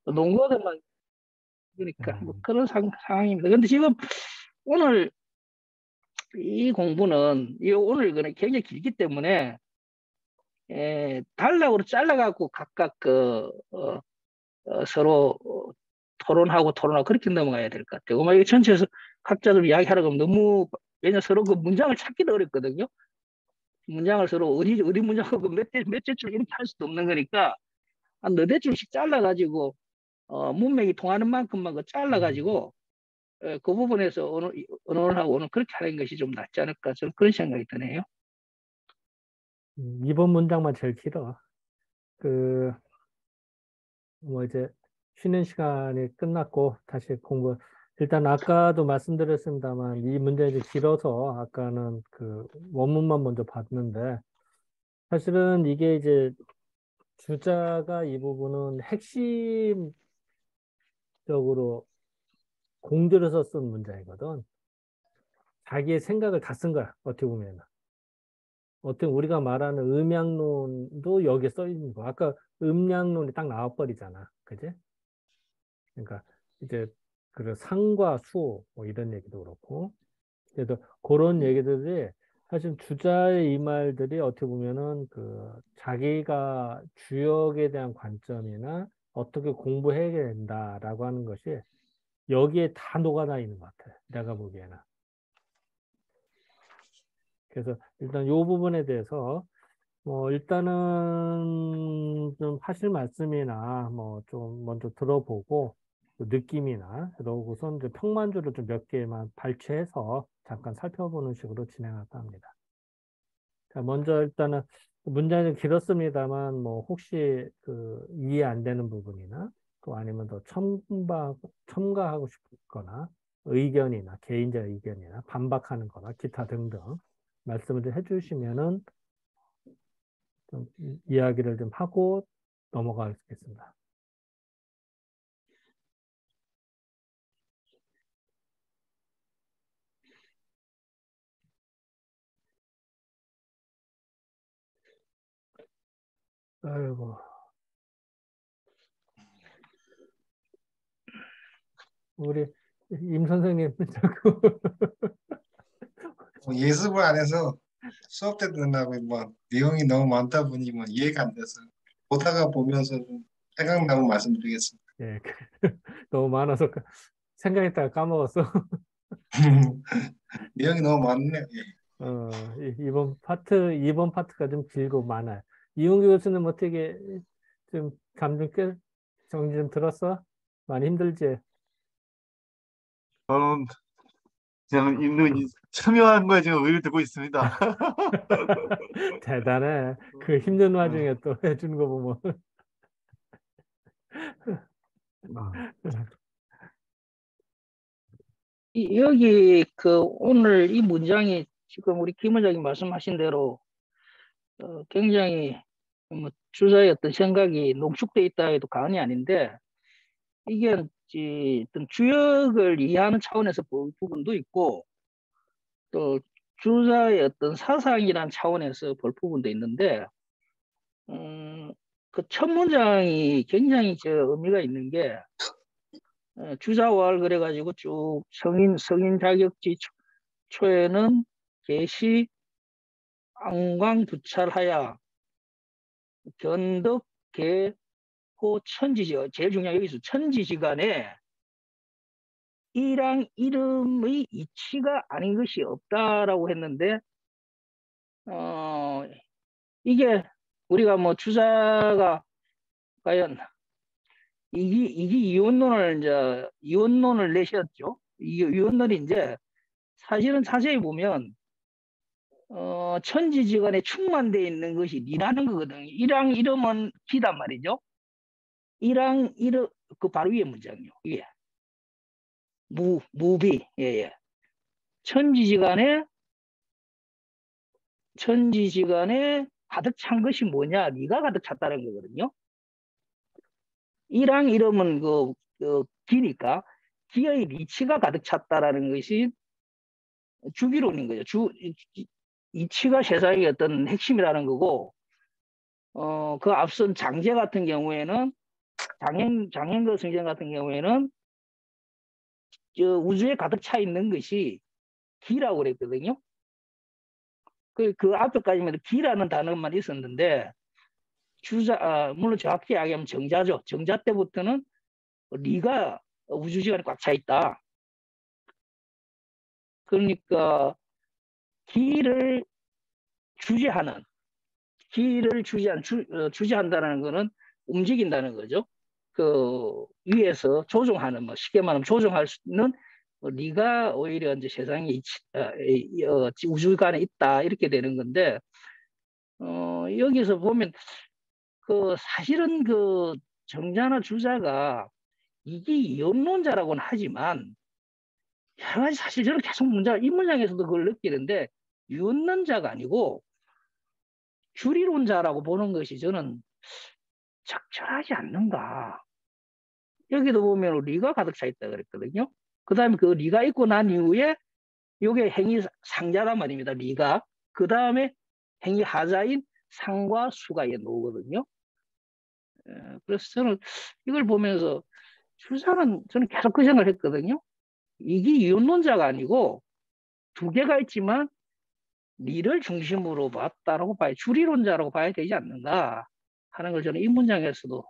농구하다만 그러니까 뭐 음, 그런 상황입니다. 근데 지금 오늘 이 공부는 이 오늘 이거는 굉장히 길기 때문에 단락으로 잘라갖고 각각 서로 토론하고 토론하고 그렇게 넘어가야 될 것 같아요. 만약에 전체에서 각자 좀 이야기하라고 하면 너무 왜냐 서로 그 문장을 찾기도 어렵거든요. 문장을 서로 어디 문장하고 몇째 줄 이렇게 할 수도 없는 거니까 한 너댓 줄씩 잘라가지고 문맥이 통하는 만큼만 그 음. 잘라가지고 그 부분에서 언어하고 오늘 그렇게 하는 것이 좀 낫지 않을까 저는 그런 생각이 드네요. 이번 문장만 제일 길어. 그, 뭐 이제 쉬는 시간이 끝났고 다시 공부. 일단 아까도 말씀드렸습니다만 이 문제는 이제 길어서 아까는 그 원문만 먼저 봤는데 사실은 이게 이제 주자가 이 부분은 핵심적으로 공들여서 쓴 문장이거든. 자기의 생각을 다 쓴 거야. 어떻게 보면. 어떻게 우리가 말하는 음양론도 여기에 써 있는 거. 아까 음양론이 딱 나와버리잖아. 그지? 그러니까 이제 그 상과 수, 뭐 이런 얘기도 그렇고. 그래서 그런 얘기들이 사실 주자의 이 말들이 어떻게 보면은 그 자기가 주역에 대한 관점이나 어떻게 공부해야 된다라고 하는 것이 여기에 다 녹아나 있는 것 같아. 내가 보기에는. 그래서 일단 이 부분에 대해서 뭐 일단은 좀 하실 말씀이나 뭐 좀 먼저 들어보고 그 느낌이나 그러고선 이제 평만주를 좀 몇 개만 발췌해서 잠깐 살펴보는 식으로 진행할까 합니다. 자, 먼저 일단은 문장이 좀 길었습니다만 뭐 혹시 그 이해 안 되는 부분이나 또 아니면 더 첨가하고 싶거나 의견이나 개인적 의견이나 반박하는 거나 기타 등등 말씀을 좀 해주시면은 좀 이야기를 좀 하고 넘어가겠습니다. 아이고, 우리 임 선생님 자꾸 뭐 예습을 안 해서 수업 때 끝나고 뭐 내용이 너무 많다 보니 뭐 이해가 안 돼서 보다가 보면서 좀 생각나면 말씀드리겠습니다. 예, 너무 많아서 생각했다가 까먹었어. 내용이 너무 많네요. 예. 이번 파트가 좀 길고 많아요. 이용규 교수님 어떻게 좀 감정 정리 좀 들었어? 많이 힘들지? 저는 저는 있는 첨예한 거에 지금 의를 두고 있습니다. 대단해. 그 힘든 어, 와중에 또 해주는 거 보면. 어. 여기 그 오늘 이 문장이 지금 우리 김 원장님 말씀하신 대로 굉장히 뭐 주자의 어떤 생각이 농축돼 있다 해도 과언이 아닌데 이게 어떤 주역을 이해하는 차원에서 볼 부분도 있고 또 주자의 어떤 사상이란 차원에서 볼 부분도 있는데 그 첫 문장이 굉장히 의미가 있는 게 주자왈 그래가지고 쭉 성인 자격지 초에는 계시 안광부찰하야 견덕 개호 천지지 제일 중요한 여기서 천지지간에 이랑 이름의 이치가 아닌 것이 없다라고 했는데 어 이게 우리가 뭐 주자가 과연 이게 이원론을 내셨죠. 이 이원론이 이제 사실은 자세히 보면 천지지간에 충만되어 있는 것이 니라는 거거든요. 이랑 이름은 기단 말이죠. 이랑 이름 그 바로 위에 문장이요. 이게 무비 예. 천지지간에 천지지간에 가득 찬 것이 뭐냐? 네가 가득 찼다는 거거든요. 이랑 이름은 기니까 기의 이치가 가득 찼다라는 것이 주기론인 거죠. 이치가 세상의 어떤 핵심이라는 거고 그 앞선 장제 같은 경우에는 장행거 성경 같은 경우에는 우주에 가득 차 있는 것이 기라고 그랬거든요. 그 앞에까지만 기라는 단어만 있었는데 물론 정확히 이야기하면 정자죠. 정자 때부터는 리가 우주시간에 꽉 차 있다. 그러니까 기를 주재하는 주재한다는 거는 움직인다는 거죠. 그 위에서 조종하는 쉽게 말하면 조종할 수 있는 리가 오히려 이제 세상에 우주간에 있다 이렇게 되는 건데 여기서 보면 사실은 정자나 주자가 이기이론자라고는 하지만 여러 가지 사실 저는 계속 이 문장에서도 그걸 느끼는데 유언론자가 아니고 주리론자라고 보는 것이 저는 적절하지 않는가. 여기도 보면 리가 가득 차 있다 그랬거든요. 그 다음에 그 리가 있고 난 이후에 이게 행위 상자란 말입니다. 리가. 그 다음에 행위 하자인 상과 수가 나오거든요. 그래서 저는 이걸 보면서 주자는 저는 계속 그 생각을 했거든요. 이게 이론론자가 아니고 두 개가 있지만 리를 중심으로 봤다라고 주리론자라고 봐야 되지 않는가 하는 걸 저는 이 문장에서도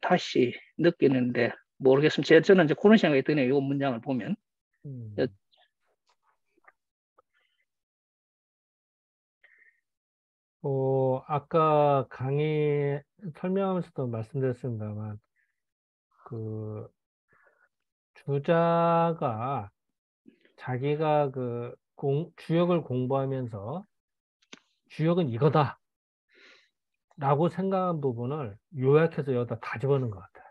다시 느끼는데 모르겠습니다. 저는 이제 그런 생각이 드네요. 이 문장을 보면. 아까 강의 설명하면서도 말씀드렸습니다만 주자가 자기가 주역을 공부하면서 주역은 이거다 라고 생각한 부분을 요약해서 여기다 다 집어넣은 것 같아요.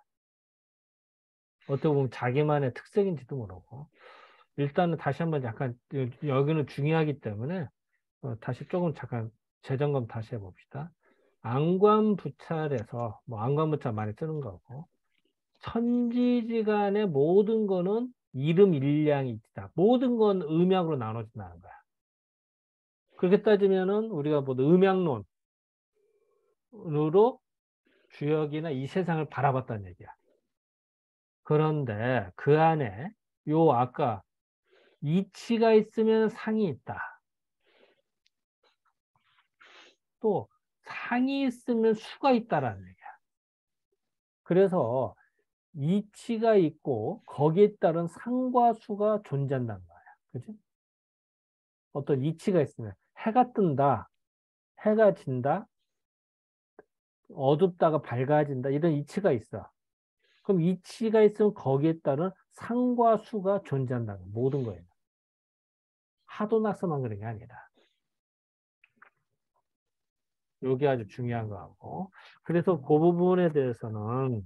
어떻게 보면 자기만의 특색인지도 모르고. 일단은 다시 한번 약간 여기는 중요하기 때문에 다시 조금 잠깐 재점검 다시 해봅시다. 안관부찰에서 안관부찰 많이 쓰는 거고 천지지간의 모든 거는 이름 일량이 있다. 모든 건 음양으로 나눠진다는 거야. 그렇게 따지면은 우리가 음양론으로 주역이나 이 세상을 바라봤다는 얘기야. 그런데 그 안에 아까 이치가 있으면 상이 있다. 또 상이 있으면 수가 있다라는 얘기야. 그래서 이치가 있고 거기에 따른 상과 수가 존재한다는 거야. 그지? 어떤 이치가 있으면 해가 뜬다, 해가 진다, 어둡다가 밝아진다 이런 이치가 있어. 그럼 이치가 있으면 거기에 따른 상과 수가 존재한다는 거야. 모든 거예요. 하도 낙서만 그런 게 아니라. 이게 아주 중요한 거 같고. 그래서 그 부분에 대해서는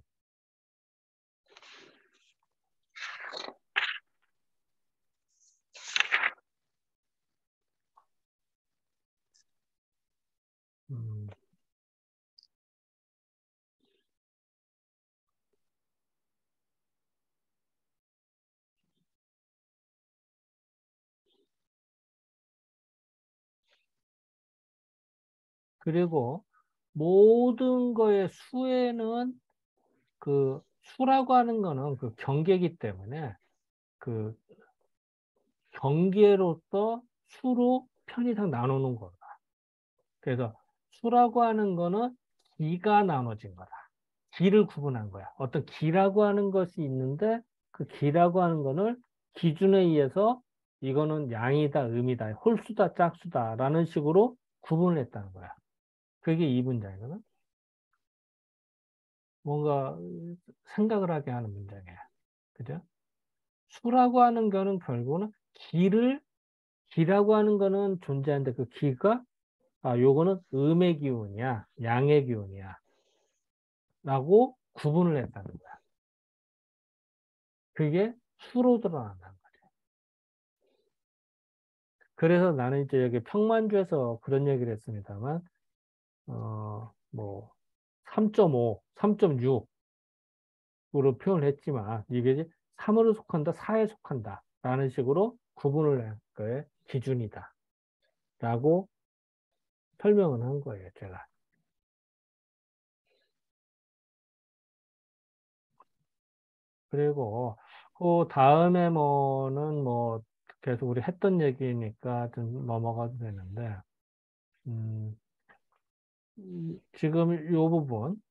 그리고 모든 거의 수에는 수라고 하는 거는 경계이기 때문에 경계로서 수로 편의상 나누는 거다. 그래서 수라고 하는 거는 기가 나눠진 거다. 기를 구분한 거야. 어떤 기라고 하는 것이 있는데 그 기라고 하는 거는 기준에 의해서 이거는 양이다, 음이다, 홀수다, 짝수다 라는 식으로 구분을 했다는 거야. 그게 이 문장이거든. 뭔가 생각을 하게 하는 문장이야. 그죠? 수라고 하는 거는 결국은 기라고 하는 거는 존재하는데 그 기가 요거는 음의 기운이야, 양의 기운이야 라고 구분을 했다는 거야. 그게 수로 드러난다는 거지. 그래서 나는 이제 여기 평만주에서 그런 얘기를 했습니다만 3.5, 3.6으로 표현을 했지만 이게 3으로 속한다, 4에 속한다 라는 식으로 구분을 할 거에 기준이다 라고 설명을 한 거예요, 제가. 그리고 그 다음에 뭐는 뭐 계속 우리 했던 얘기니까 좀 넘어가도 되는데, 지금 이 부분,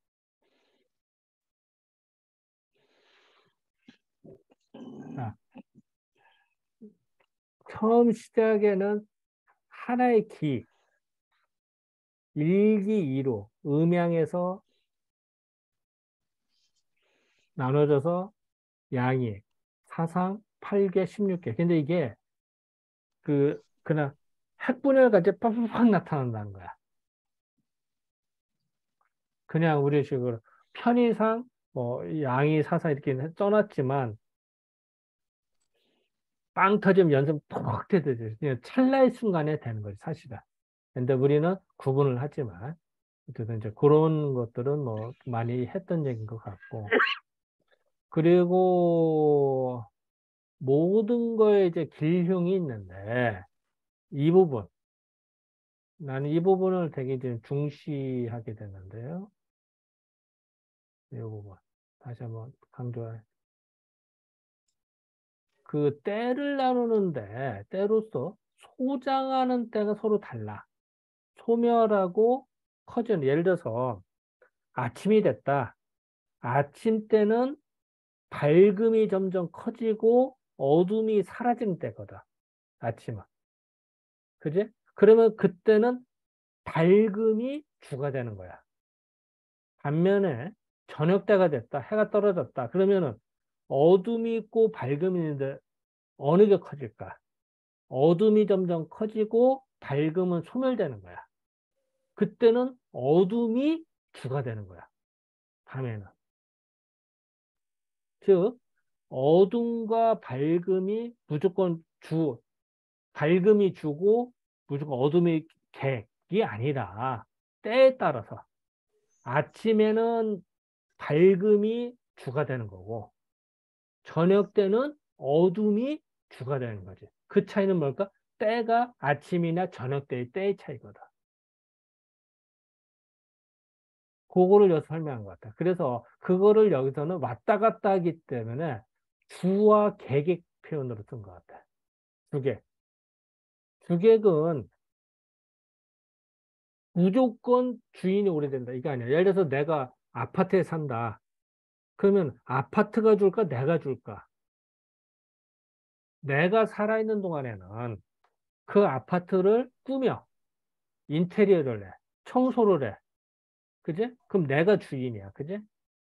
자, 처음 시작에는 하나의 기, 일기이로 음양에서 나눠져서 양이 사상 8개, 16개. 근데 이게 그냥 핵분열 같이 팍팍팍 나타난다는 거야. 그냥 우리 식으로 편의상 뭐 양이 사상 이렇게 써놨지만 빵 터지면 연습 톡 되듯이 그냥 찰나의 순간에 되는 거지 사실은. 근데 우리는 구분을 하지만 어쨌든 이제 그런 것들은 뭐 많이 했던 얘기인 것 같고, 그리고 모든 거에 이제 길흉이 있는데 이 부분, 나는 이 부분을 되게 이제 중시하게 되는데요. 이 부분 다시 한번 강조해. 그 때를 나누는데 때로서 소장하는 때가 서로 달라. 소멸하고 커지는, 예를 들어서 아침이 됐다. 아침 때는 밝음이 점점 커지고 어둠이 사라지는 때거든. 아침은. 그지? 그러면 그때는 밝음이 주가 되는 거야. 반면에 저녁 때가 됐다. 해가 떨어졌다. 그러면은 어둠이 있고 밝음이 있는데 어느 게 커질까? 어둠이 점점 커지고 밝음은 소멸되는 거야. 그때는 어둠이 주가 되는 거야. 밤에는. 즉, 어둠과 밝음이 무조건 밝음이 주고 무조건 어둠이 객이 아니라 때에 따라서 아침에는 밝음이 주가 되는 거고 저녁 때는 어둠이 주가 되는 거지. 그 차이는 뭘까? 때가 아침이나 저녁 때의 때의 차이거든. 그거를 여기서 설명한 것 같아. 그래서 그거를 여기서는 왔다 갔다 하기 때문에 주와 객의 표현으로 쓴 것 같아. 주객. 주객은 무조건 주인이 오래된다. 이게 아니야. 예를 들어서 내가 아파트에 산다. 그러면 아파트가 줄까? 내가 줄까? 내가 살아있는 동안에는 그 아파트를 꾸며 인테리어를 해. 청소를 해. 그지? 그럼 내가 주인이야. 그지?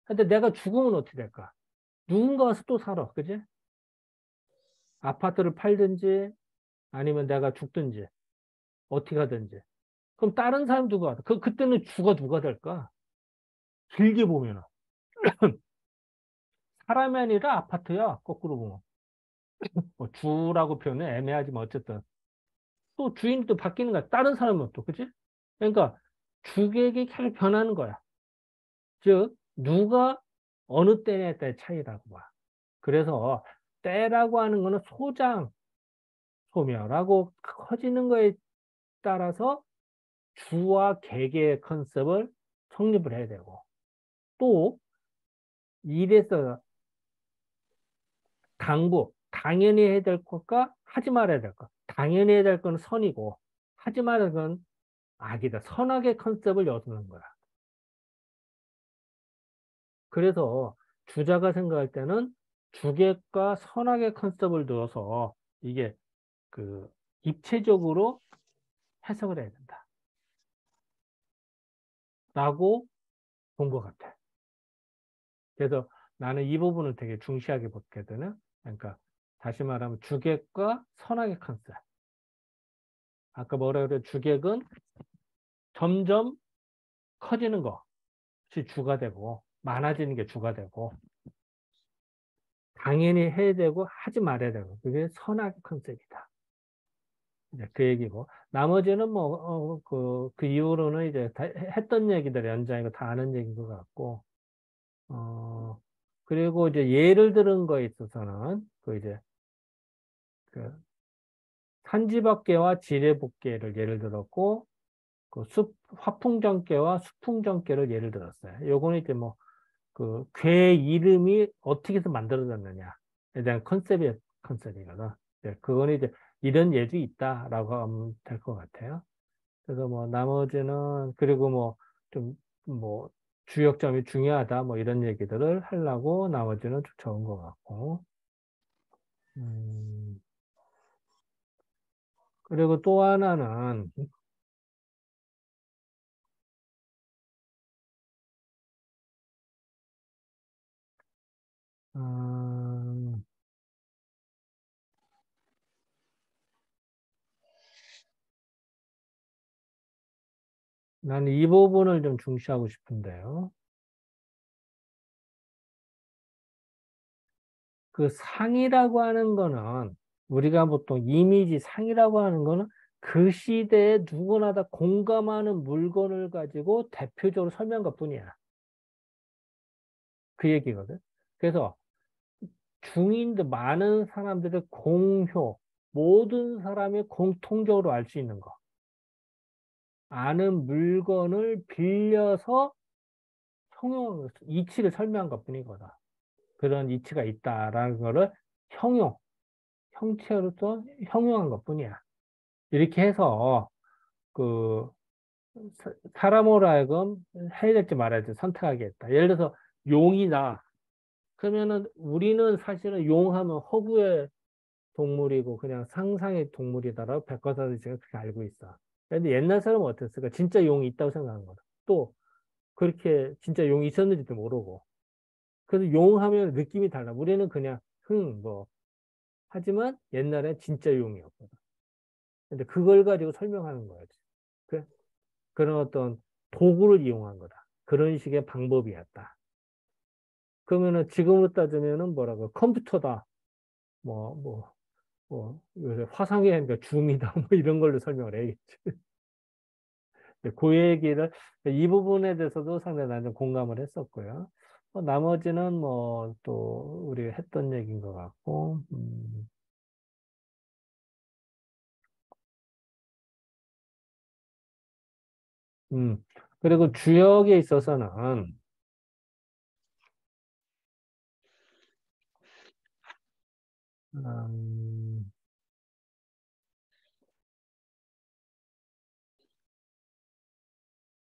근데 내가 죽으면 어떻게 될까? 누군가 와서 또 살아. 그지? 아파트를 팔든지 아니면 내가 죽든지 어떻게 하든지. 그럼 다른 사람 누가 와서 그때는 주가 누가 될까? 길게 보면은 사람이 아니라 아파트야. 거꾸로 보면. 뭐 주라고 표현은 애매하지만 어쨌든 또 주인이 또 바뀌는 거야. 다른 사람은 또, 그치? 그러니까 주객이 계속 변하는 거야. 즉, 누가 어느 때에 따라 차이라고 봐. 그래서 때라고 하는 거는 소장, 소멸하고 커지는 거에 따라서 주와 객의 컨셉을 성립을 해야 되고 또 일에서 당부, 당연히 해야 될 것과 하지 말아야 될 것. 당연히 해야 될 건 선이고 하지 말아야 될 건 악이다. 선악의 컨셉을 여두는 거야. 그래서 주자가 생각할 때는 주객과 선악의 컨셉을 넣어서 이게 그 입체적으로 해석을 해야 된다. 라고 본 것 같아. 그래서 나는 이 부분을 되게 중시하게 보거든요. 그러니까 다시 말하면 주객과 선악의 컨셉. 아까 뭐라 그래? 주객은 점점 커지는 것이 주가 되고 많아지는 게 주가 되고 당연히 해야 되고 하지 말아야 되고 그게 선악 컨셉이다. 이제 그 얘기고 나머지는 뭐 그 이후로는 이제 다 했던 얘기들 연장이고 다 아는 얘기인 것 같고 그리고 이제 예를 들은 거에 있어서는 그 이제 그 산지박계와 지뢰복계를 예를 들었고 그 화풍정계와 수풍정계를 예를 들었어요. 요거는 이제 뭐 그 괴 이름이 어떻게 해서 만들어졌느냐에 대한 컨셉이거든. 그거는 이제 이런 예도 있다라고 하면 될 것 같아요. 그래서 뭐 나머지는 그리고 뭐 좀 뭐 주역점이 중요하다 뭐 이런 얘기들을 하려고 나머지는 좀 적은 것 같고. 그리고 또 하나는 나는 이 부분을 좀 중시하고 싶은데요. 그 상이라고 하는 거는 우리가 보통 이미지 상이라고 하는 거는 그 시대에 누구나 다 공감하는 물건을 가지고 대표적으로 설명한 것뿐이야. 그 얘기거든. 그래서 중인들 많은 사람들의 공효, 모든 사람이 공통적으로 알 수 있는 거. 아는 물건을 빌려서 이치를 설명한 것뿐이거든. 그런 이치가 있다라는 거를 형체로서 형용한 것뿐이야. 이렇게 해서 그 사람으로 하여금 해야 될지 말아야 될지 선택하게 했다. 예를 들어서 용이다. 그러면은 우리는 사실은 용하면 허구의 동물이고 그냥 상상의 동물이다라고 백과사전이 지금 그렇게 알고 있어. 근데 옛날 사람은 어땠을까? 진짜 용이 있다고 생각하는 거다. 또 그렇게 진짜 용이 있었는지도 모르고. 그래서 용하면 느낌이 달라. 우리는 그냥 뭐 하지만 옛날에 진짜 용이었거든. 근데 그걸 가지고 설명하는 거야지. 그런 어떤 도구를 이용한 거다. 그런 식의 방법이었다. 그러면은 지금으로 따지면은 뭐라고 컴퓨터다. 요새 화상이 아니라 줌이다. 뭐 이런 걸로 설명을 해야겠지. 그 얘기를 이 부분에 대해서도 상당히 나는 공감을 했었고요. 나머지는 뭐 또 우리가 했던 얘기인 것 같고. 그리고 주역에 있어서는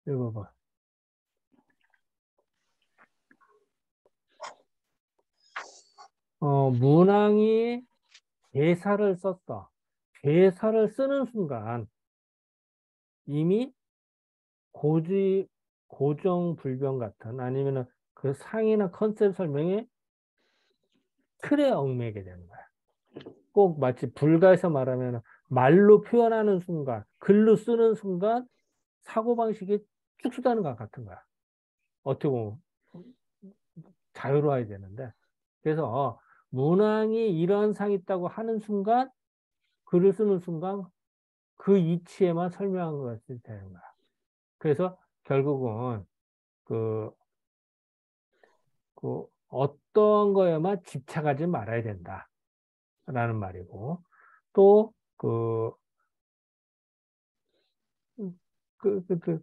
이거 봐. 문왕이 대사를 썼어. 대사를 쓰는 순간 이미 고정불변 같은 아니면은 그 상이나 컨셉 설명에 틀에 얽매게 되는 거야. 꼭 마치 불가에서 말하면 말로 표현하는 순간, 글로 쓰는 순간 사고방식이 축소되는 것 같은 거야. 어떻게 보면 자유로워야 되는데. 그래서 문왕이 이런 상이 있다고 하는 순간, 글을 쓰는 순간 그 이치에만 설명한 것이 되는 거야. 그래서 결국은 그 어떤 거에만 집착하지 말아야 된다라는 말이고, 또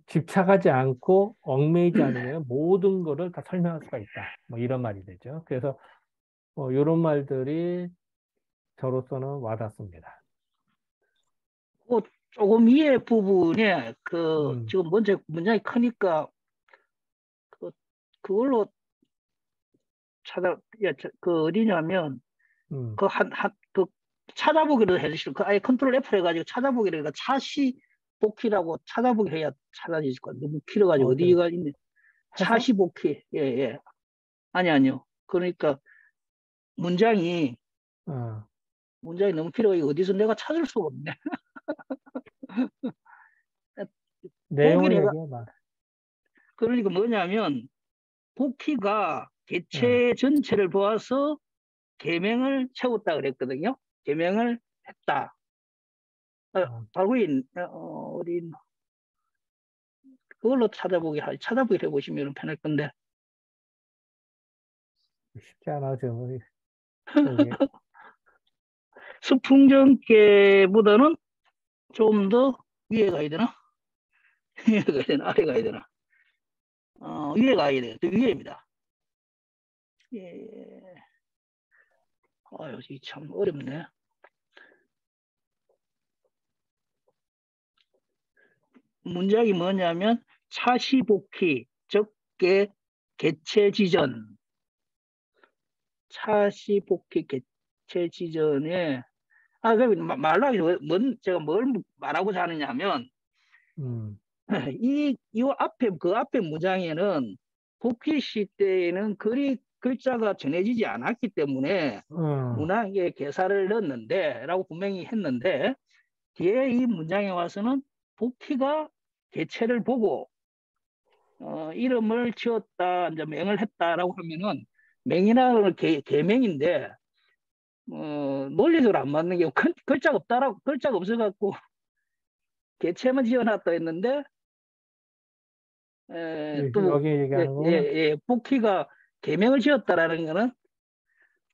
집착하지 않고 얽매이지 않으면 모든 거를 다 설명할 수가 있다. 뭐 이런 말이 되죠. 그래서 이런 말들이 저로서는 와닿습니다. 조금 이해 부분에 지금 먼저 문장이 크니까 그걸로 어디냐면 찾아보기로 해주시고 아예 컨트롤 F 해가지고 찾아보기로 해가 차시 복희라고 찾아보기 해야 찾아지실 거야. 너무 길어가지고 어디가 있네. 차시 복희. 예. 아니요. 그러니까 문장이 너무 길어가지고 어디서 내가 찾을 수가 없네. 내용을 얘기해봐. 그러니까 뭐냐면 복희가 개체 전체를 보아서 계명을 세웠다 그랬거든요. 계명을 했다. 발구인 어디 있나? 그걸로 찾아보기 해보시면 편할 건데. 쉽지 않아 지금. 수풍정계보다는 좀 더 위에 가야 되나? 위에 가야 되나? 아래 가야 되나? 위에 가야 돼요. 위에입니다. 예. 이참 어렵네. 문장이 뭐냐면 차시복희 적개 개체 지전. 차시복희 개체 지전에 그럼 말로 하기 제가 뭘 말하고자 하느냐면 이 앞에 그 앞에 문장에는 복희 시대에는 글자가 전해지지 않았기 때문에 문학에 개사를 넣었는데라고 분명히 했는데 뒤에 이 문장에 와서는 복희가 개체를 보고 이름을 지었다, 이제 명을 했다라고 하면은 명이라는 개명인데 논리적으로 안 맞는 게 글자가 없다라고 글자가 없어갖고 개체만 지어놨다 했는데 또 여기 얘기하는 거는 복희가 개명을 지었다라는 거는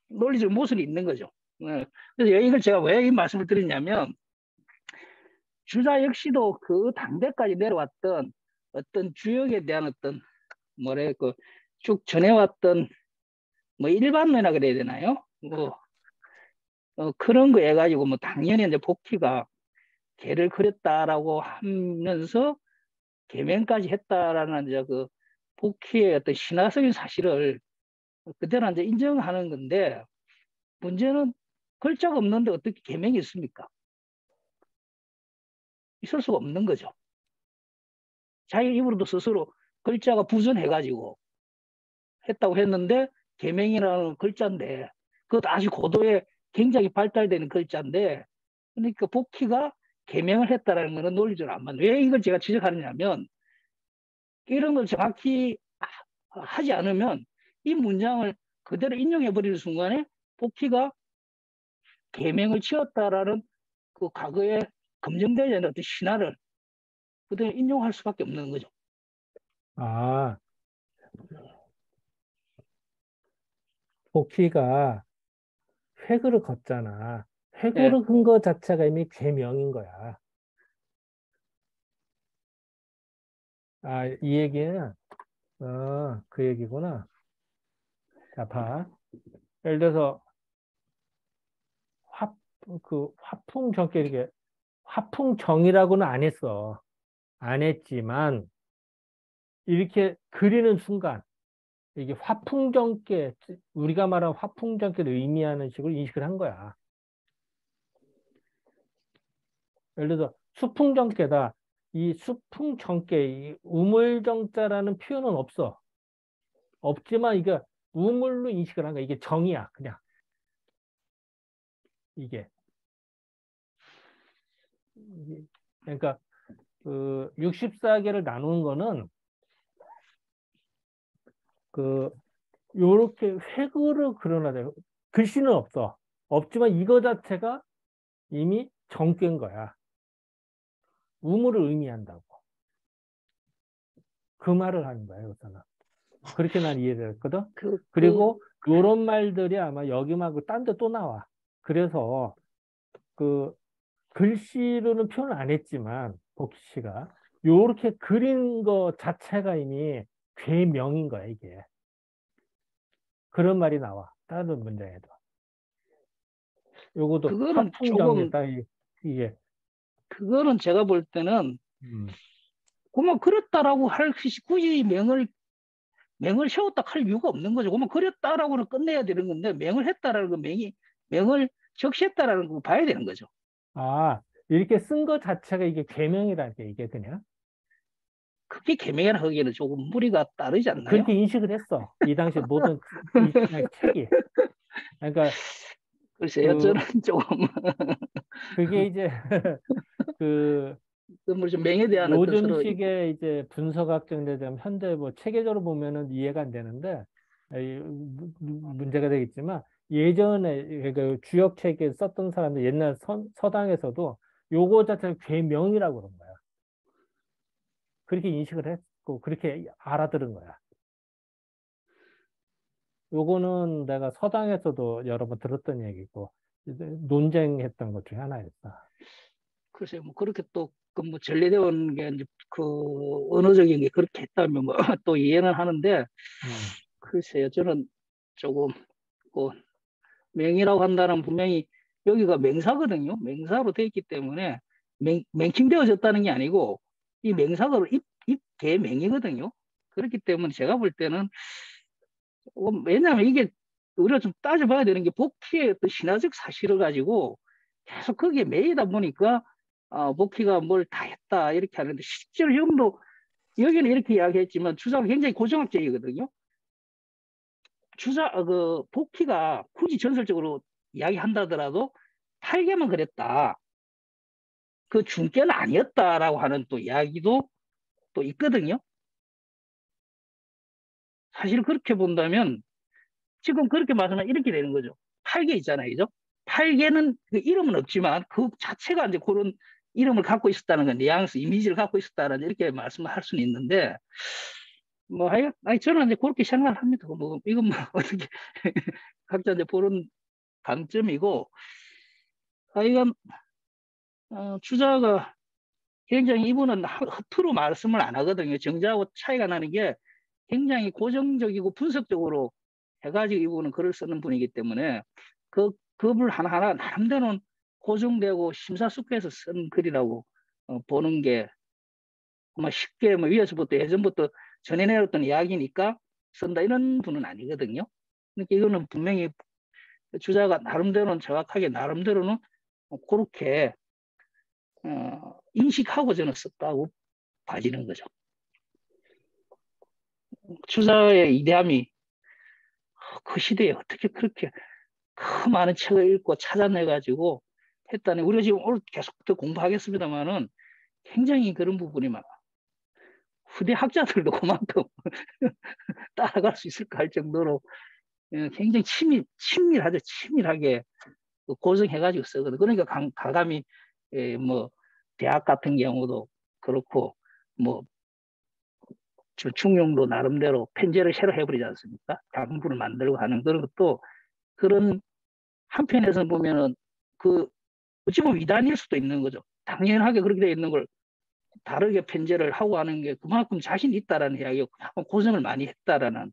논리적 모순이 있는 거죠. 그래서 이걸 제가 왜 이 말씀을 드리냐면 주자 역시도 그 당대까지 내려왔던 어떤 주역에 대한 어떤 쭉 전해왔던 일반론이라 그래야 되나요? 그런 거 해가지고 당연히 이제 복희가 개를 그렸다라고 하면서 개명까지 했다라는 이제 그 복희의 어떤 신화적인 사실을 그대로 이제 인정하는 건데 문제는 글자가 없는데 어떻게 개명이 있습니까? 있을 수가 없는 거죠. 자기 입으로도 스스로 글자가 부전해가지고 했다고 했는데 개명이라는 글자인데 그것도 아주 고도의 굉장히 발달되는 글자인데 그러니까 복희가 개명을 했다라는 것은 논리적으로 안 맞는. 왜 이걸 제가 지적하느냐면 이런 걸 정확히 하지 않으면 이 문장을 그대로 인용해버리는 순간에 복희가 개명을 지었다라는 그 과거에 검증되지 않은 어떤 신화를 그대로 인용할 수밖에 없는 거죠. 복희가 회고를 걷잖아. 예. 회고를 건 거 자체가 이미 개명인 거야. 이 얘기는 그 얘기구나. 자, 봐. 예를 들어서 화풍정께 이렇게 화풍정이라고는 안 했어. 안 했지만 이렇게 그리는 순간 이게 화풍정께 우리가 말하는 화풍정께를 의미하는 식으로 인식을 한 거야. 예를 들어서 수풍정께다. 이 수풍정께 이 우물정자라는 표현은 없어. 없지만 이게 우물로 인식을 한 거야. 이게 정이야, 그냥. 이게. 그러니까 그 64개를 나누는 거는 요렇게 획으로 그려놔야 글씨는 없어. 없지만 이거 자체가 이미 정괴인 거야. 우물을 의미한다고. 그 말을 하는 거야, 여기서는. 그렇게 난 이해를 했거든. 그리고 요런 말들이 아마 여기 말고 딴 데 또 나와. 그래서 글씨로는 표현을 안 했지만 복희 씨가 요렇게 그린 거 자체가 이미 괴명인 거야, 이게. 그런 말이 나와. 다른 문장에도. 요것도 그거는 화풍정이다, 이게. 그거는 제가 볼 때는 그만 그렸다라고 할 굳이 명을 세웠다 할 이유가 없는 거죠. 그만 그렸다라고는 끝내야 되는 건데 명을 했다라는 거 명을 적시했다라는 거 봐야 되는 거죠. 이렇게 쓴 것 자체가 이게 개명이라는 게 이게 그냥. 그게 개명이라 하기에는 조금 무리가 따르지 않나요? 그렇게 인식을 했어. 이 당시 모든 책이. 그러니까 글쎄요, 저는 조금 그게 이제 좀 명에 대한 어떤 서로 요즘식의 이제 분석학적에 대한 현대 체계적으로 보면은 이해가 안 되는데 문제가 되겠지만 예전에 주역 책에 썼던 사람들 옛날 서당에서도 요거 자체를 괴명이라고 그런 거야. 그렇게 인식을 했고 그렇게 알아들은 거야. 요거는 내가 서당에서도 여러 번 들었던 얘기고 논쟁했던 것 중에 하나였어. 글쎄요, 그렇게 또 전래되어 온 게 이제 언어적인 게 그렇게 했다면 또 이해는 하는데 글쎄요, 저는 조금 명의라고 한다는 분명히 여기가 명사거든요. 명사로 되어 있기 때문에 맹칭되어졌다는 게 아니고 이 명사가 입대명이거든요. 그렇기 때문에 제가 볼 때는 왜냐하면 이게 우리가 좀 따져봐야 되는 게 복희의 어떤 신화적 사실을 가지고 계속 거기에 매이다 보니까 복희가 뭘 다 했다 이렇게 하는데 실제로 여기는 이렇게 이야기했지만 주자가 굉장히 고정학적이거든요. 복희가 굳이 전설적으로 이야기한다더라도 8개만 그랬다. 그 중계는 아니었다라고 하는 또 이야기도 또 있거든요. 사실 그렇게 본다면 지금 그렇게 말하면 이렇게 되는 거죠. 8개 있잖아요. 그죠? 8개는 그 이름은 없지만 그 자체가 이제 그런 이름을 갖고 있었다는 건 뉘앙스, 이미지를 갖고 있었다는 이렇게 말씀을 할 수는 있는데 저는 이제 그렇게 생각을 합니다. 이건 어떻게 각자 이제 보는 관점이고 이건 주자가 굉장히 이분은 허투루 말씀을 안 하거든요. 정자하고 차이가 나는 게 굉장히 고정적이고 분석적으로 해가지고 이분은 글을 쓰는 분이기 때문에 그 글을 하나하나 나름대로는 고정되고 심사숙고해서 쓴 글이라고 보는 게 쉽게 위에서부터 예전부터 전해내렸던 이야기니까 쓴다 이런 분은 아니거든요. 그러니까 이거는 분명히 주자가 나름대로는 정확하게 나름대로는 그렇게 인식하고 저는 썼다고 봐지는 거죠. 주자의 이대함이 그 시대에 어떻게 그렇게 그 많은 책을 읽고 찾아내가지고 했다니 우리가 지금 오늘 계속 더 공부하겠습니다만은 굉장히 그런 부분이 많아. 후대 학자들도 그만큼 따라갈 수 있을까 할 정도로 굉장히 친밀하죠. 치밀하게 고정해가지고 쓰거든. 그러니까 가감히 대학 같은 경우도 그렇고 충용도 나름대로 편제를 새로 해버리지 않습니까? 장부를 만들고 하는 그런 것도 그런 한편에서 보면은 어찌 보면 위단일 수도 있는 거죠. 당연하게 그렇게 되어 있는 걸 다르게 편제를 하고 하는 게 그만큼 자신이 있다라는 이야기고 그만큼 고생을 많이 했다라는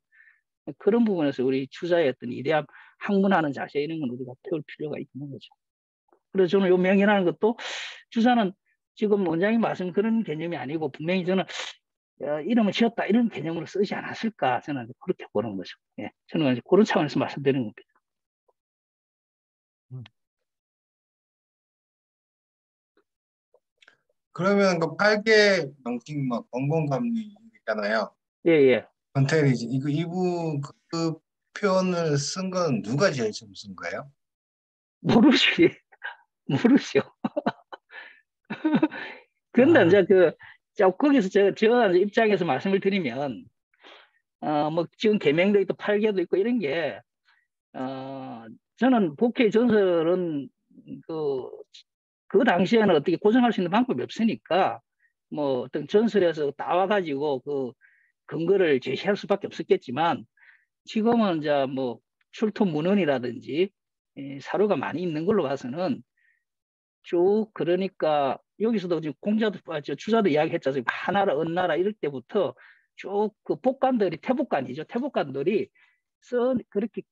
그런 부분에서 우리 주자의 어떤 이대함 학문하는 자세 이런 건 우리가 배울 필요가 있는 거죠. 그래서 저는 요 명이라는 것도 주자는 지금 원장님 말씀 그런 개념이 아니고 분명히 저는 이름을 지었다 이런 개념으로 쓰지 않았을까 저는 그렇게 보는 거죠. 예, 저는 그런 차원에서 말씀드리는 겁니다. 그러면 그 8개 명칭 건공감리 있잖아요. 예. 권태리지 이분 그 표현을 쓴 건 누가 제일 처음 쓴 거예요? 모르죠. 그런데 이제 거기서 제가 입장에서 말씀을 드리면 지금 개명도 있고 8개도 있고 이런 게 저는 복회 전설은 그 당시에는 어떻게 고정할 수 있는 방법이 없으니까 어떤 전설에서 따와가지고 그 근거를 제시할 수밖에 없었겠지만 지금은 이제 출토 문헌이라든지 사료가 많이 있는 걸로 봐서는 쭉 그러니까 여기서도 지금 주자도 이야기했지 않습니까? 하나라, 은나라 이럴 때부터 쭉 그 복관들이 태복관이죠. 태복관들이 그렇게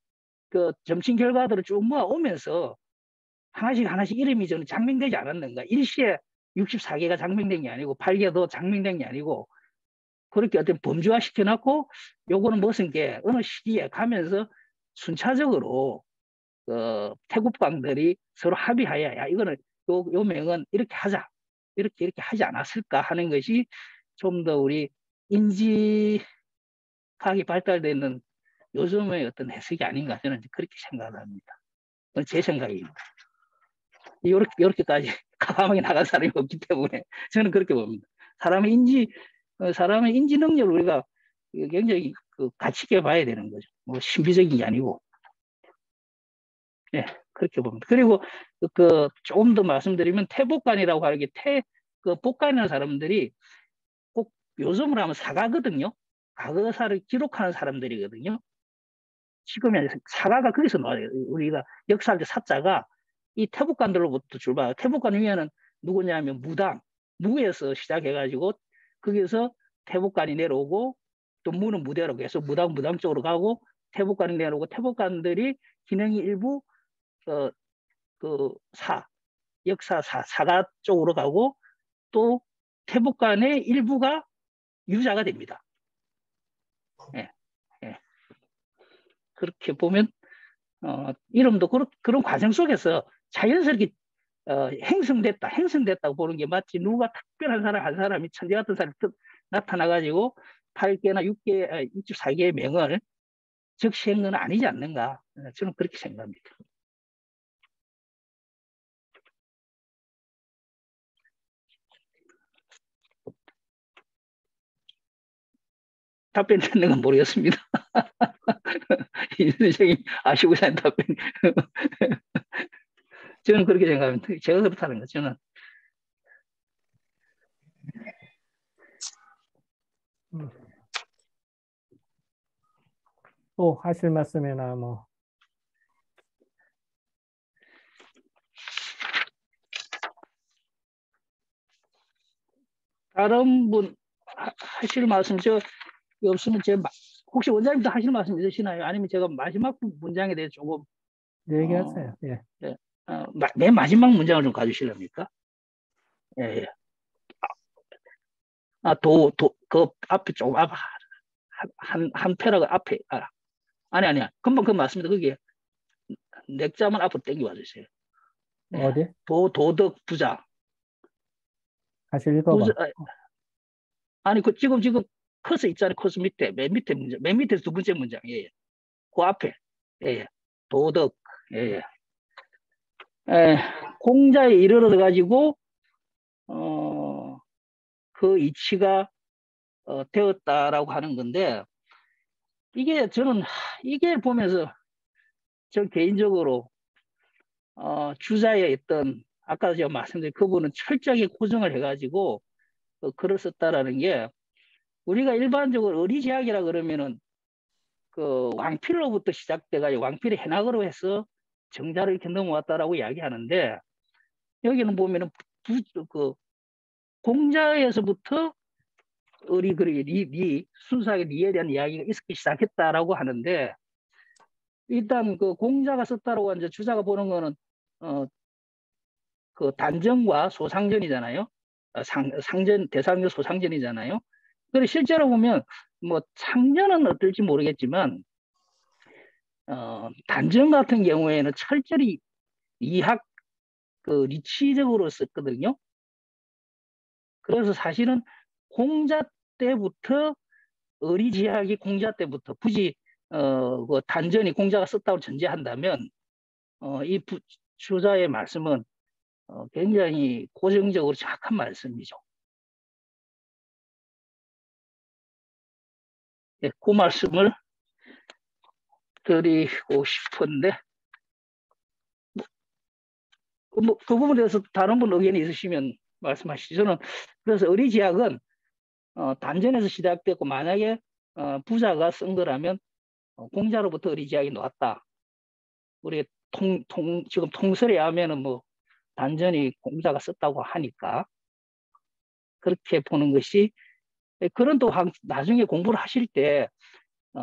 그 점친 결과들을 쭉 모아오면서 하나씩 이름이 저는 장명되지 않았는가. 일시에 64개가 장명된 게 아니고 8개도 장명된 게 아니고 그렇게 어떤 범주화 시켜놓고 요거는 무슨 게 어느 시기에 가면서 순차적으로 태국광들이 서로 합의하여 야 이거는 요 명은 이렇게 하자 이렇게 하지 않았을까 하는 것이 좀 더 우리 인지학이 발달되는 요즘의 어떤 해석이 아닌가 저는 그렇게 생각을 합니다. 제 생각입니다. 이렇게까지 과감하게 나간 사람이 없기 때문에 저는 그렇게 봅니다. 사람의 인지 능력을 우리가 굉장히 가치 있게 봐야 되는 거죠. 신비적인 게 아니고. 네, 그렇게 봅니다. 그리고 조금 더 말씀드리면 태복관이라고 하는 게 복관이라는 사람들이 꼭 요즘으로 하면 사가거든요. 과거사를 기록하는 사람들이거든요. 지금이 사가가 거기서 나와요. 우리가 역사할 때 사자가 이 태복관들로부터 출발. 태복관 위에는 누구냐면 무에서 시작해가지고 거기서 태복관이 내려오고 또 무는 무대로 계속 무당 쪽으로 가고 태복관이 내놓고 태복관들이 기능이 일부 역사 사가 쪽으로 가고 또 태복관의 일부가 유자가 됩니다. 예, 예. 그렇게 보면 이름도 그런 과정 속에서 자연스럽게 행성됐다고 보는 게 맞지. 누가 특별한 사람 한 사람이 천재 같은 사람이 나타나가지고 8개나 64개의 명을 적시한 건 아니지 않는가. 저는 그렇게 생각합니다. 답변 듣는 건 모르겠습니다. 이 선생님 아시고 산 답변. 저는 그렇게 생각합니다. 제가 그렇다는 거 저는. 또 하실 말씀이나 뭐. 다른 분 하실 말씀 없으면 혹시 원장님도 하실 말씀 있으시나요? 아니면 제가 마지막 문장에 대해 조금 얘기하세요. 예. 맨 마지막 문장을 좀 가주실랍니까? 예, 예. 그 앞에 조금 한 패러그 앞에 아니야. 금방 그 맞습니다. 그게 넥자만 앞으로 당겨와 주세요. 예. 어디? 도덕 부자. 다시 읽어봐. 아니 지금 커서 있잖아요. 커서 밑에 맨 밑에서 두 번째 문장. 예. 그 앞에 예. 도덕 예. 공자에 이르러 가지고 그 이치가 되었다라고 하는 건데 저는 이게 보면서 저 개인적으로 주자의 어떤 아까 제가 말씀드린 그분은 철저하게 고정을 해가지고 글을 썼다라는 게 우리가 일반적으로 어리제약이라 그러면은 그 왕필로부터 시작돼가지고 왕필의 해낙으로 해서 정자를 이렇게 넘어왔다라고 이야기하는데 여기는 보면은 그 공자에서부터 순수하게 리에 대한 이야기가 있기 시작했다라고 하는데 일단 그 공자가 썼다라고 이제 주자가 보는 거는 그 단정과 소상전이잖아요. 상전 대상전 소상전이잖아요. 그리고 실제로 보면 뭐 상전은 어떨지 모르겠지만 단정 같은 경우에는 철저히 이학 그 리치적으로 썼거든요. 그래서 사실은 공자 때부터 어리지하게 공자 때부터 굳이 그 단전이 공자가 썼다고 전제한다면 이 주자의 말씀은 굉장히 고정적으로 정확한 말씀이죠. 네, 그 말씀을 드리고 싶은데 그 부분에 대해서 다른 분 의견이 있으시면 말씀하시죠. 저는 그래서 어리지학은 단전에서 시작됐고 만약에 부자가 쓴 거라면 공자로부터 어리지학이 나왔다. 우리 지금 통설에 하면은 뭐 단전이 공자가 썼다고 하니까 그렇게 보는 것이 그런 또 나중에 공부를 하실 때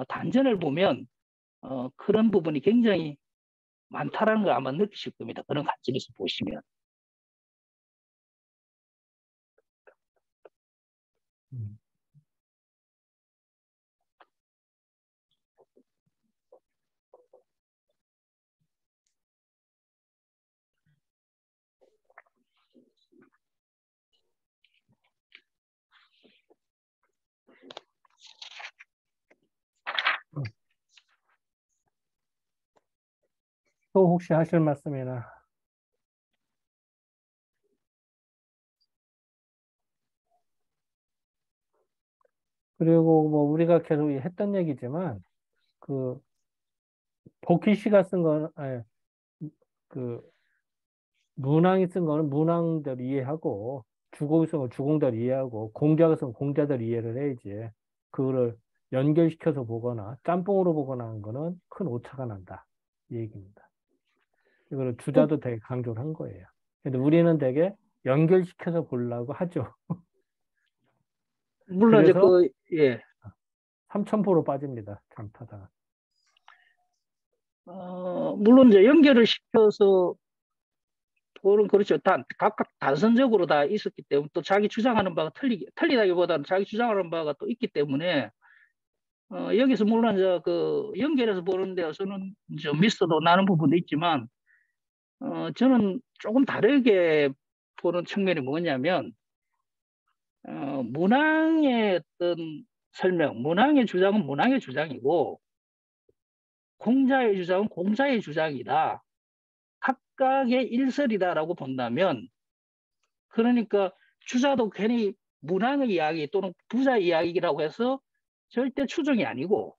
단전을 보면 그런 부분이 굉장히 많다라는 걸 아마 느끼실 겁니다. 그런 관점에서 보시면. 또 혹시 하실 말씀이나. 그리고 뭐 우리가 계속 했던 얘기지만 그 복희 씨가 쓴 건 그 문왕이 쓴 거는 문왕대로 이해하고 주공이 쓴 건 주공대로 이해하고 공자가 쓴 건 공자대로 이해를 해야지 그거를 연결시켜서 보거나 짬뽕으로 보거나 하는 거는 큰 오차가 난다 이 얘기입니다. 이거를 주자도 되게 강조를 한 거예요. 근데 우리는 되게 연결시켜서 보려고 하죠. 물론 이제 그래서 예. 3000% 빠집니다. 잘못하다가. 물론 이제 연결을 시켜서 그런 그렇죠. 각각 단선적으로 다 있었기 때문에 또 자기 주장하는 바가 틀리다기보다는 자기 주장하는 바가 또 있기 때문에 여기서 물론 이제 그 연결해서 보는 데서는 좀 미스도 나는 부분도 있지만 저는 조금 다르게 보는 측면이 뭐냐면 문항의 어떤 설명, 문항의 주장은 문항의 주장이고 공자의 주장은 공자의 주장이다. 각각의 일설이다라고 본다면 그러니까 주자도 괜히 문항의 이야기 또는 부자의 이야기라고 해서 절대 추정이 아니고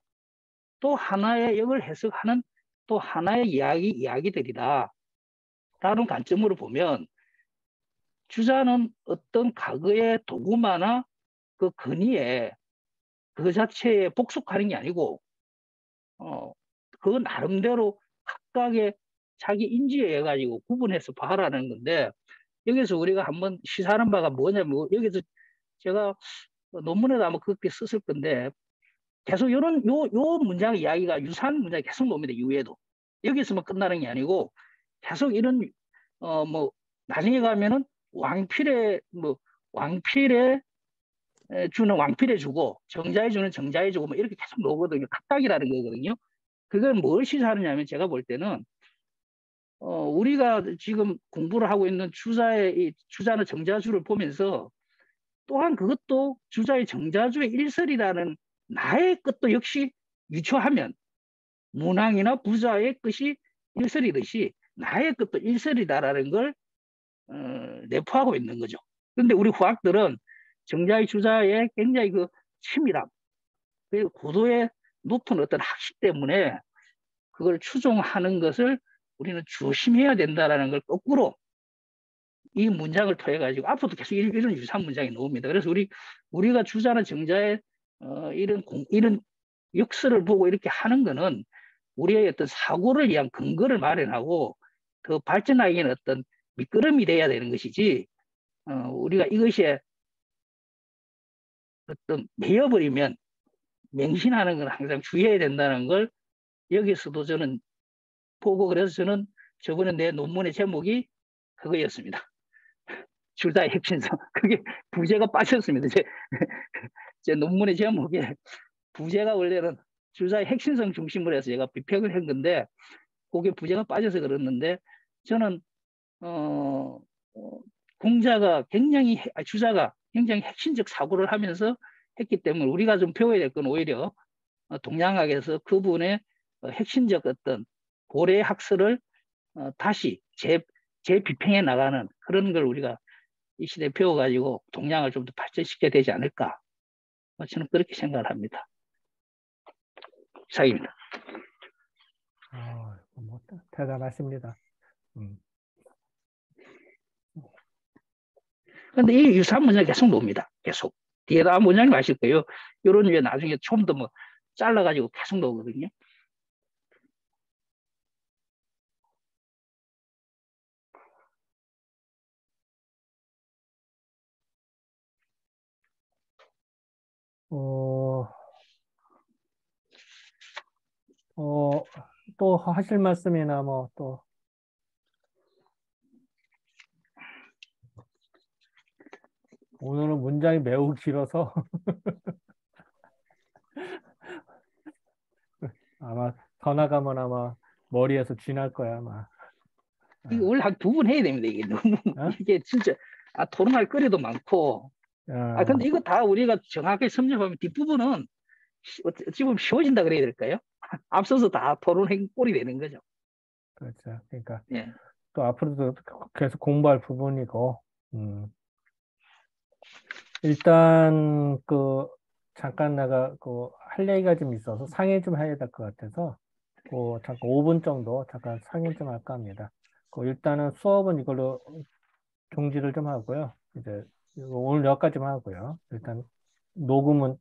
또 하나의 역을 해석하는 또 하나의 이야기들이다. 라는 관점으로 보면 주자는 어떤 과거의 도구마나 그 근위에 그 자체에 복속하는 게 아니고 그 나름대로 각각의 자기 인지에 의해 가지고 구분해서 봐라는 건데 여기서 우리가 한번 시사하는 바가 뭐냐면 여기서 제가 논문에도 아마 그렇게 썼을 건데 계속 이런 요 문장 이야기가 유사한 문장이 계속 나옵니다. 이후에도 여기서만 끝나는 게 아니고 계속 이런 뭐 나중에 가면은 왕필에 주는 왕필에 주고 정자에 주는 정자에 주고 뭐 이렇게 계속 나오거든요. 각각이라는 거거든요. 그걸 뭘 시사하느냐면 제가 볼 때는 우리가 지금 공부를 하고 있는 주자는 정자주를 보면서 또한 그것도 주자의 정자주의 일설이라는 나의 것도 역시 유추하면 문항이나 부자의 것이 일설이듯이 나의 것도 일설이다라는 걸 내포하고 있는 거죠. 그런데 우리 후학들은 정자의 주자의 굉장히 그 치밀함, 그리고 고도의 높은 어떤 학식 때문에 그걸 추종하는 것을 우리는 조심해야 된다라는 걸 거꾸로 이 문장을 통해 가지고 앞으로도 계속 이런 유사한 문장이 나옵니다. 그래서 우리가 주자나 정자의 이런 역설을 보고 이렇게 하는 거는 우리의 어떤 사고를 위한 근거를 마련하고 더 발전하기에는 어떤 미끄럼이 돼야 되는 것이지 우리가 이것이 어떤 매여버리면 맹신하는 건 항상 주의해야 된다는 걸 여기서도 저는 보고 그래서 저는 저번에 내 논문의 제목이 그거였습니다. 주자의 핵심성. 그게 부제가 빠졌습니다. 제 논문의 제목에 부제가 원래는 주자의 핵심성 중심으로 해서 제가 비평을 한 건데 그게 부제가 빠져서 그랬는데 저는 공자가 주자가 굉장히 핵심적 사고를 하면서 했기 때문에 우리가 좀 배워야 될 건 오히려 동양학에서 그분의 핵심적 어떤 고래 학설을 다시 재비평해 나가는 그런 걸 우리가 이 시대에 배워가지고 동양을 좀 더 발전시켜야 되지 않을까. 저는 그렇게 생각을 합니다. 이상입니다. 뭐, 대단하십니다. 근데 이 유사한 문장이 계속 나옵니다. 계속. 뒤에 다음 문장이 아실 거예요. 이런 류에 나중에 좀 더 뭐 잘라가지고 계속 나오거든요. 또 하실 말씀이나 뭐 또. 오늘은 문장이 매우 길어서 아마 더 나가면 아마 머리에서 쥐날 거야 아마. 이거 원래 한 두 번 해야 됩니다. 이게 너무 이게 진짜 토론할 거리도 많고. 근데 이거 다 우리가 정확하게 섭렵하면 뒷부분은 어찌 보면 쉬워진다 그래야 될까요? 앞서서 다 토론행 꼴이 되는 거죠. 그렇죠. 그러니까 예. 또 앞으로도 계속 공부할 부분이고. 일단 잠깐 내가 할 얘기가 좀 있어서 상의 좀 해야 될 것 같아서 잠깐 5분 정도 잠깐 상의 좀 할까 합니다. 일단은 수업은 이걸로 종지를 좀 하고요. 이제 오늘 여기까지만 하고요. 일단 녹음은